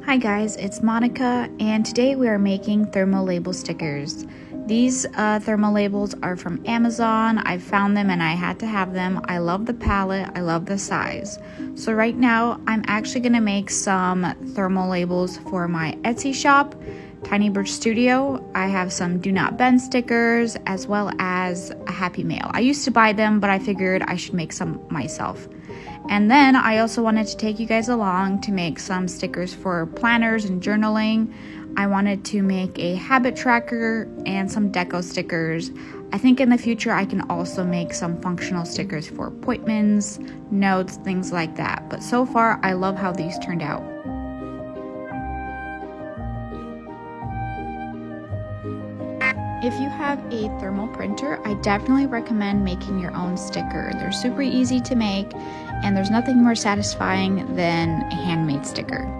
Hi guys, it's Monica, and today we are making thermal label stickers. These thermal labels are from Amazon. I found them and I had to have them. I love the palette, I love the size. So right now I'm actually going to make some thermal labels for my Etsy shop, Tiny Bird Studio. I have some Do Not Bend stickers as well as a Happy Mail. I used to buy them, but I figured I should make some myself. And then I also wanted to take you guys along to make some stickers for planners and journaling. I wanted to make a habit tracker and some deco stickers. I think in the future I can also make some functional stickers for appointments, notes, things like that. But so far I love how these turned out. If you have a thermal printer, I definitely recommend making your own sticker. They're super easy to make, and there's nothing more satisfying than a handmade sticker.